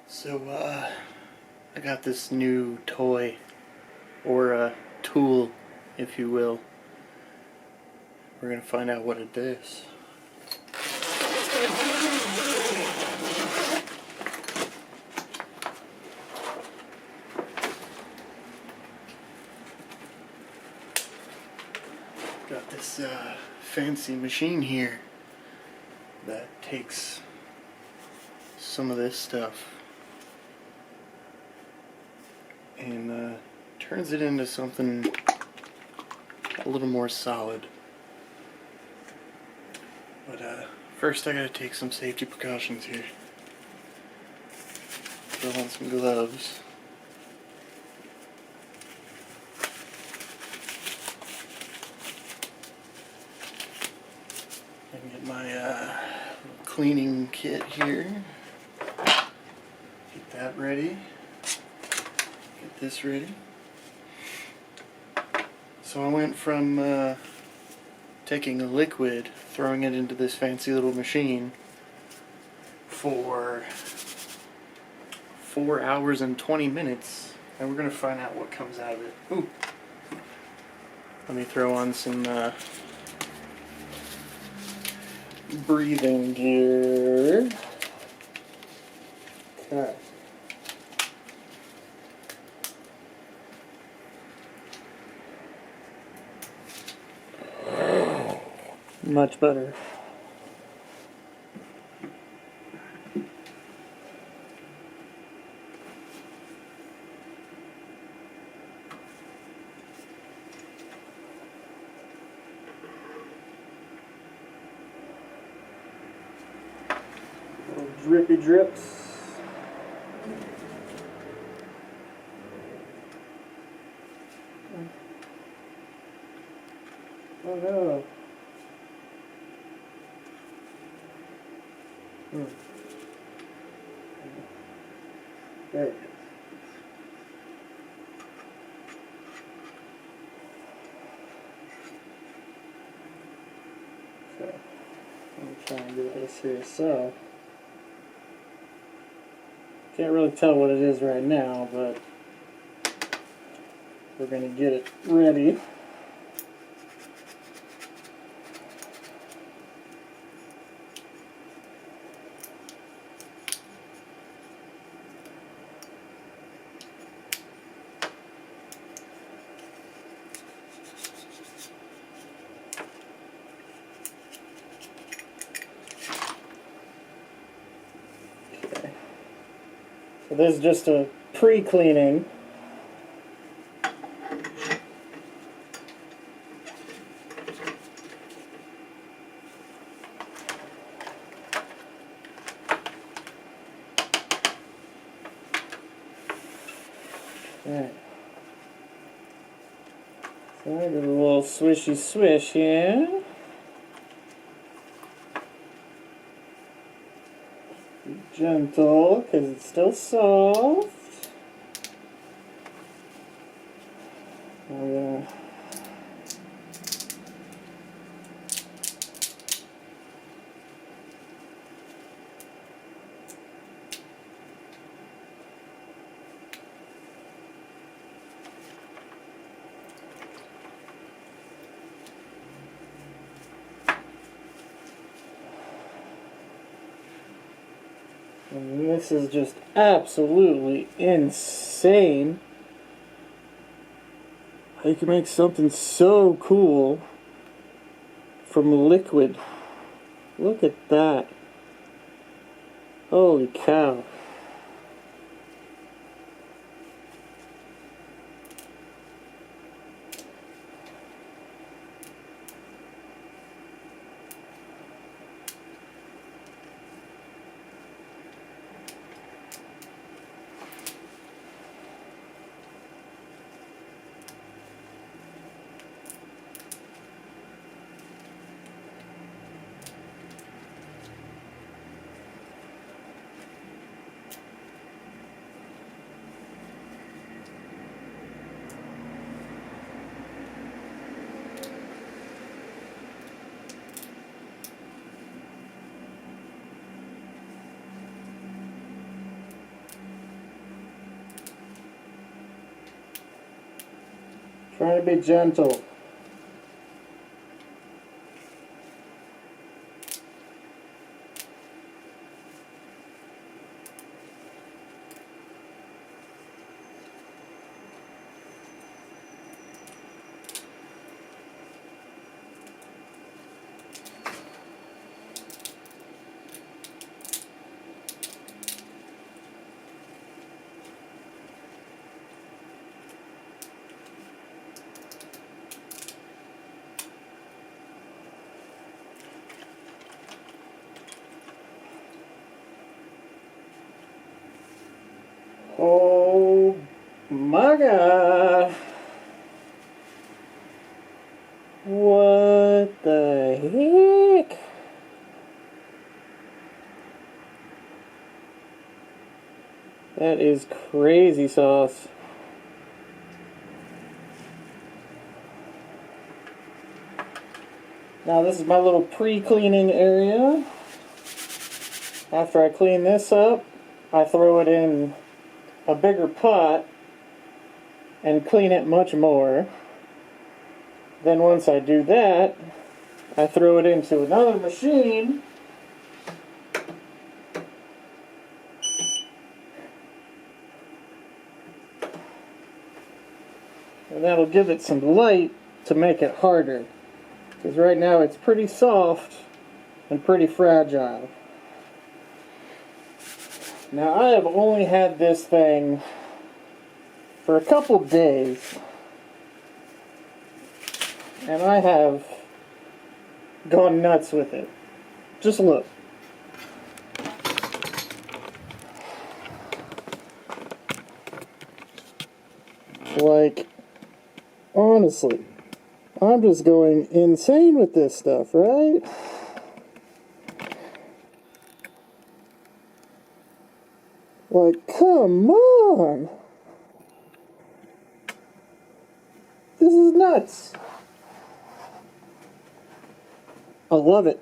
So, I got this new toy, or tool, if you will. We're gonna find out what it is. Got this fancy machine here that takes some of this stuff and turns it into something a little more solid. But first I gotta take some safety precautions here. Throw on some gloves. And get my cleaning kit here. Get that ready. Get this ready. So I went from taking a liquid, throwing it into this fancy little machine for 4 hours and 20 minutes, and we're gonna find out what comes out of it. Ooh. Let me throw on some breathing gear. Okay. Much better. Little drippy drips. Oh no. There it is. Okay. Let me try and get this here. So, can't really tell what it is right now, but we're going to get it ready. Okay. So this is just a pre-cleaning. Alright. So I did a little swishy swish here. Be gentle, because it's still soft. I'm gonna and this is just absolutely insane. How you can make something so cool from a liquid. Look at that. Holy cow. Trying to be gentle. Oh my God. What the heck? That is crazy sauce. Now this is my little pre-cleaning area. After I clean this up, I throw it in a bigger pot and clean it much more. Then once I do that, I throw it into another machine and that'll give it some light to make it harder. Because right now it's pretty soft and pretty fragile. Now I have only had this thing for a couple days, and I have gone nuts with it. Just look. Like, honestly, I'm just going insane with this stuff, right? Like, come on! This is nuts! I love it.